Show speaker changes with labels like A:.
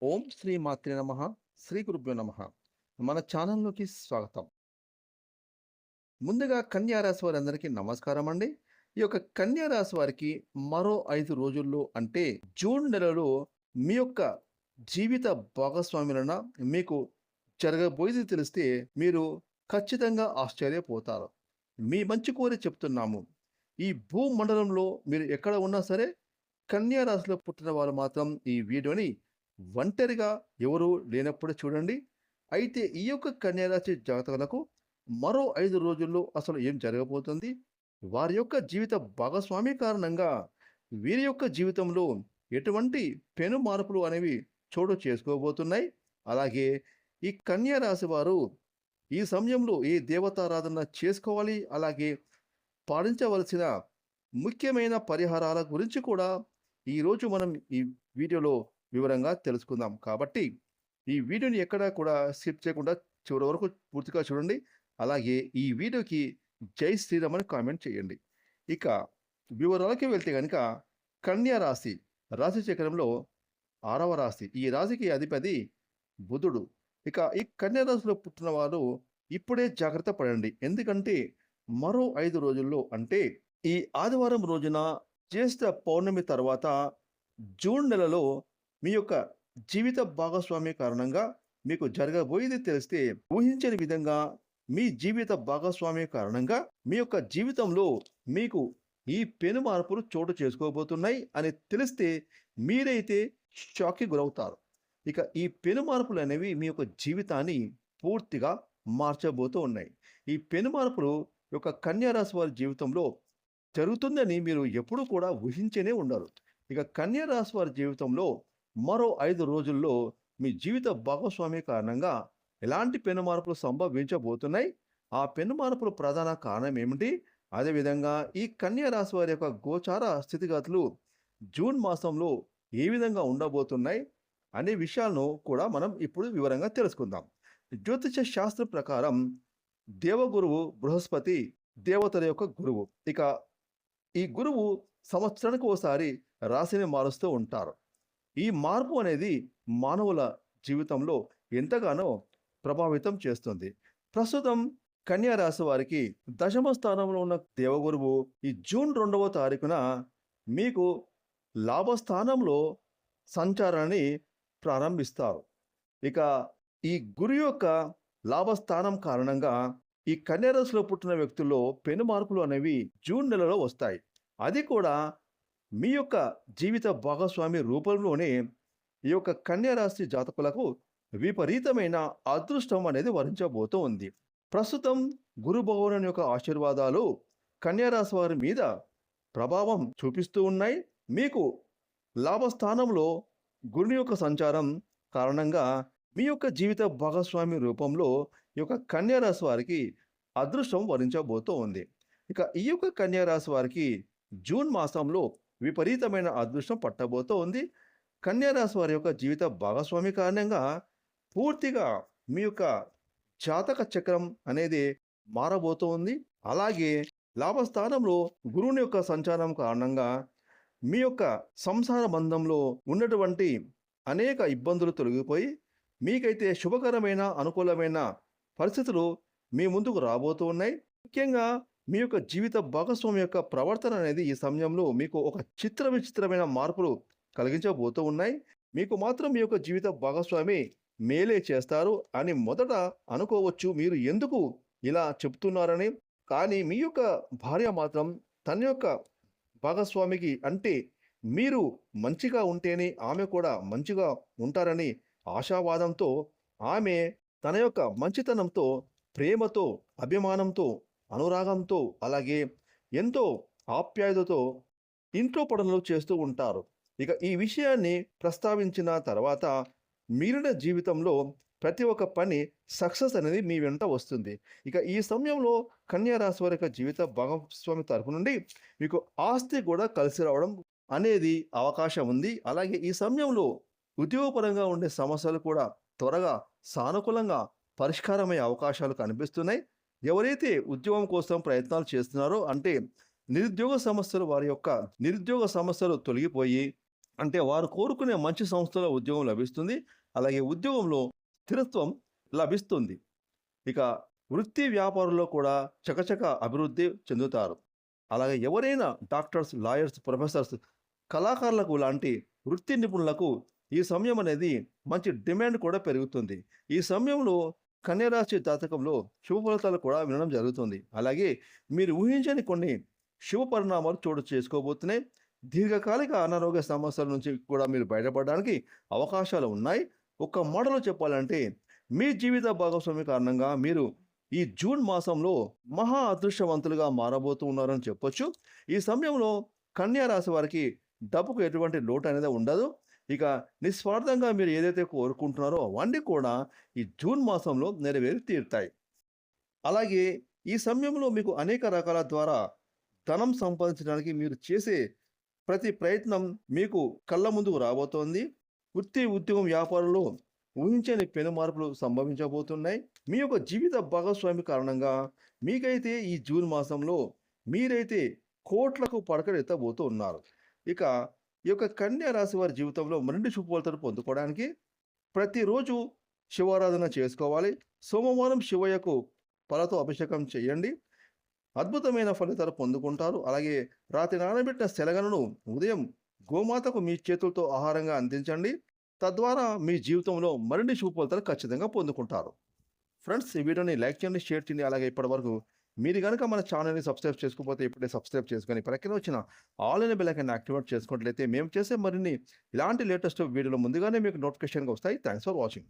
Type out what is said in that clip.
A: ఓం శ్రీ మాత్రే నమః. శ్రీ గురుభ్యో నమః. మన ఛానల్‌లోకి స్వాగతం. ముందుగా కన్యా రాశి వారందరికీ నమస్కారం అండి. ఈ యొక్క కన్యా రాశి వారికి మరో 5 రోజుల్లో అంటే జూన్ నెలలో మీ యొక్క జీవిత భాగస్వాములన మీకు జరగబోయేది తెలిస్తే మీరు ఖచ్చితంగా ఆశ్చర్యపోతారు. మీ మంచి కోరి చెప్తున్నాము. ఈ భూమండలంలో మీరు ఎక్కడ ఉన్నా సరే కన్యా రాశిలో పుట్టిన వారు మాత్రం ఈ వీడియోని ఒంటరిగా ఎవరు లేనప్పుడు చూడండి. అయితే ఈ యొక్క కన్యా రాశి జాతకులకు మరో 5 రోజుల్లో అసలు ఏం జరగబోతుంది? వారి యొక్క జీవిత భాగస్వామి కారణంగా వీరి యొక్క జీవితంలో ఎటువంటి పెను మార్పులు అనేవి చోటు చేసుకోబోతున్నాయి. అలాగే ఈ కన్యా రాశి వారు ఈ సమయంలో ఏ దేవతారాధన చేసుకోవాలి, అలాగే పాటించవలసిన ముఖ్యమైన పరిహారాల గురించి కూడా ఈరోజు మనం ఈ వీడియోలో వివరంగా తెలుసుకుందాం. కాబట్టి ఈ వీడియోని ఎక్కడా కూడా స్కిప్ చేయకుండా చివరి వరకు పూర్తిగా చూడండి. అలాగే ఈ వీడియోకి జై శ్రీరామ్ అని కామెంట్ చేయండి. ఇక వివరాలకి వెళ్తే గనుక కన్యా రాశి, రాశి చక్రంలో 6వ రాశి. ఈ రాశికి అధిపతి బుధుడు. ఇక ఈ కన్యా రాశిలో పుట్టిన వారు ఇప్పుడే జాగ్రత్త పడండి. ఎందుకంటే మరో 5 రోజుల్లో అంటే ఈ ఆదివారం రోజున జ్యేష్ఠ పౌర్ణమి తర్వాత జూన్ నెలలో మీ యొక్క జీవిత భాగస్వామి కారణంగా మీకు జరగబోయేది తెలిస్తే ఊహించని విధంగా మీ జీవిత భాగస్వామి కారణంగా మీ యొక్క జీవితంలో మీకు ఈ పెను మార్పులు చోటు చేసుకోబోతున్నాయి అని తెలిస్తే మీరైతే షాక్కి గురవుతారు. ఇక ఈ పెను మార్పులు అనేవి మీ యొక్క జీవితాన్ని పూర్తిగా మార్చబోతూ ఉన్నాయి. ఈ పెను మార్పులు యొక్క కన్యా రాశి వారి జీవితంలో జరుగుతుందని మీరు ఎప్పుడూ కూడా ఊహించనే ఉండరు. ఇక కన్యా రాశి వారి జీవితంలో మరో 5 రోజుల్లో మీ జీవిత భాగస్వామి కారణంగా ఎలాంటి పెను మార్పులు సంభవించబోతున్నాయి? ఆ పెను మార్పుల ప్రధాన కారణం ఏమిటి? అదేవిధంగా ఈ కన్యా రాశి వారి యొక్క గోచార స్థితిగతులు జూన్ మాసంలో ఏ విధంగా ఉండబోతున్నాయి అనే విషయాలను కూడా మనం ఇప్పుడు వివరంగా తెలుసుకుందాం. జ్యోతిష శాస్త్రం ప్రకారం దేవగురువు బృహస్పతి దేవతల యొక్క గురువు. ఇక ఈ గురువు సంవత్సరానికి ఓసారి రాశిని మారుస్తూ ఉంటారు. ఈ మార్పు అనేది మానవుల జీవితంలో ఎంతగానో ప్రభావితం చేస్తుంది. ప్రస్తుతం కన్యా రాశి వారికి దశమ స్థానంలో ఉన్న దేవగురువు ఈ జూన్ 2వ తారీఖున మీకు లాభస్థానంలో సంచారాన్ని ప్రారంభిస్తారు. ఇక ఈ గురు యొక్క లాభస్థానం కారణంగా ఈ కన్యా రాశిలో పుట్టిన వ్యక్తుల్లో పెను మార్పులు అనేవి జూన్ నెలలో వస్తాయి. అది కూడా మీ యొక్క జీవిత భాగస్వామి రూపంలోనే ఈ యొక్క కన్యా రాశి జాతకులకు విపరీతమైన అదృష్టం అనేది వరించబోతూ ఉంది. ప్రస్తుతం గురు భగవానుని యొక్క ఆశీర్వాదాలు కన్యా రాశి వారి మీద ప్రభావం చూపిస్తూ ఉన్నాయి. మీకు లాభస్థానంలో గురుని యొక్క సంచారం కారణంగా మీ యొక్క జీవిత భాగస్వామి రూపంలో ఈ యొక్క కన్యా రాశి వారికి అదృష్టం వరించబోతూ ఉంది. ఇక ఈ యొక్క కన్యా రాశి వారికి జూన్ మాసంలో విపరీతమైన అదృష్టం పట్టబోతూ ఉంది. కన్యా రాశి వారి యొక్క జీవిత భాగస్వామి కారణంగా పూర్తిగా మీ యొక్క జాతక చక్రం అనేది మారబోతూ ఉంది. అలాగే లాభస్థానంలో గురువుని యొక్క సంచారం కారణంగా మీ యొక్క సంసార బంధంలో ఉన్నటువంటి అనేక ఇబ్బందులు తొలగిపోయి మీకైతే శుభకరమైన అనుకూలమైన పరిస్థితులు మీ ముందుకు రాబోతూ ఉన్నాయి. ముఖ్యంగా మీ యొక్క జీవిత భాగస్వామి యొక్క ప్రవర్తన అనేది ఈ సమయంలో మీకు ఒక విచిత్రమైన మార్పులు కలిగించబోతూ ఉన్నాయి. మీకు మాత్రం మీ యొక్క జీవిత భాగస్వామి మేలే చేస్తారు అని మొదట అనుకోవచ్చు. మీరు ఎందుకు ఇలా చెప్తున్నారని. కానీ మీ యొక్క భార్య మాత్రం తన యొక్క భాగస్వామికి అంటే మీరు మంచిగా ఉంటేనే ఆమె కూడా మంచిగా ఉంటారని ఆశావాదంతో ఆమె తన యొక్క మంచితనంతో, ప్రేమతో, అభిమానంతో, అనురాగంతో, అలాగే ఎంతో ఆప్యాయతతో ఇంట్లో పనులు చేస్తూ ఉంటారు. ఇక ఈ విషయాన్ని ప్రస్తావించిన తర్వాత మిగిలిన జీవితంలో ప్రతి ఒక్క పని సక్సెస్ అనేది మీ వెంట వస్తుంది. ఇక ఈ సమయంలో కన్యా రాశి వారి యొక్క జీవిత భాగస్వామి తరపు నుండి మీకు ఆస్తి కూడా కలిసి రావడం అనేది అవకాశం ఉంది. అలాగే ఈ సమయంలో ఉద్యోగపరంగా ఉండే సమస్యలు కూడా త్వరగా సానుకూలంగా పరిష్కారమయ్యే అవకాశాలు కనిపిస్తున్నాయి. ఎవరైతే ఉద్యోగం కోసం ప్రయత్నాలు చేస్తున్నారో అంటే నిరుద్యోగ సమస్యలు తొలగిపోయి అంటే వారు కోరుకునే మంచి సంస్థలో ఉద్యోగం లభిస్తుంది. అలాగే ఉద్యోగంలో స్థిరత్వం లభిస్తుంది. ఇక వృత్తి వ్యాపారంలో కూడా చకచక అభివృద్ధి చెందుతారు. అలాగే ఎవరైనా డాక్టర్స్, లాయర్స్, ప్రొఫెసర్స్, కళాకారులకు లాంటి వృత్తి నిపుణులకు ఈ సమయం అనేది మంచి డిమాండ్ కూడా పెరుగుతుంది. ఈ సమయంలో కన్యా రాశి జాతకంలో శుభ ఫలితాలు కూడా వినడం జరుగుతుంది. అలాగే మీరు ఊహించని కొన్ని శుభ పరిణామాలు చోటు చేసుకోబోతున్నాయి. దీర్ఘకాలిక అనారోగ్య సమస్యల నుంచి కూడా మీరు బయటపడడానికి అవకాశాలు ఉన్నాయి. ఒక్క మాటలో చెప్పాలంటే మీ జీవిత భాగస్వామి కారణంగా మీరు ఈ జూన్ మాసంలో మహా అదృష్టవంతులుగా మారబోతూ ఉన్నారని చెప్పొచ్చు. ఈ సమయంలో కన్యా రాశి వారికి డబ్బుకు ఎటువంటి లోటు అనేది ఉండదు. ఇక నిస్వార్థంగా మీరు ఏదైతే కోరుకుంటున్నారో అవన్నీ కూడా ఈ జూన్ మాసంలో నెరవేరి తీరుతాయి. అలాగే ఈ సమయంలో మీకు అనేక రకాల ద్వారా ధనం సంపాదించడానికి మీరు చేసే ప్రతి ప్రయత్నం మీకు కళ్ళ ముందుకు రాబోతోంది. వృత్తి, ఉద్యోగం, వ్యాపారంలో ఊహించని పెను మార్పులు సంభవించబోతున్నాయి. మీ యొక్క జీవిత భాగస్వామి కారణంగా మీకైతే ఈ జూన్ మాసంలో మీరైతే కోట్లకు పడకలెత్తబోతూ ఉన్నారు. ఇక ఈ యొక్క కన్యా రాశి వారి జీవితంలో మరిన్ని శుభఫలితాలు పొందుకోవడానికి ప్రతిరోజు శివారాధన చేసుకోవాలి. సోమవారం శివయ్యకు పాలతో అభిషేకం చేయండి. అద్భుతమైన ఫలితాలు పొందుకుంటారు. అలాగే రాత్రి నానబెట్టిన శనగలను ఉదయం గోమాతకు మీ చేతులతో ఆహారంగా అందించండి. తద్వారా మీ జీవితంలో మరిన్ని శుభ ఫలితాలు ఖచ్చితంగా పొందుకుంటారు. ఫ్రెండ్స్, ఈ వీడియోని లైక్ చేయండి, షేర్ చేయండి. అలాగే ఇప్పటివరకు మీరు గనుక మన ఛానల్‌ని సబ్స్క్రైబ్ చేసుకోకపోతే ఇప్పుడే సబ్స్క్రైబ్ చేసుకొని పక్కనే వచ్చిన ఆల్ అనే బెల్ ఐకాన్ యాక్టివేట్ చేసుకున్నట్లయితే మేము చేసే మరిన్ని ఇలాంటి లేటెస్ట్ వీడియోలు ముందుగానే మీకు నోటిఫికేషన్‌గా వస్తాయి. Thanks for watching.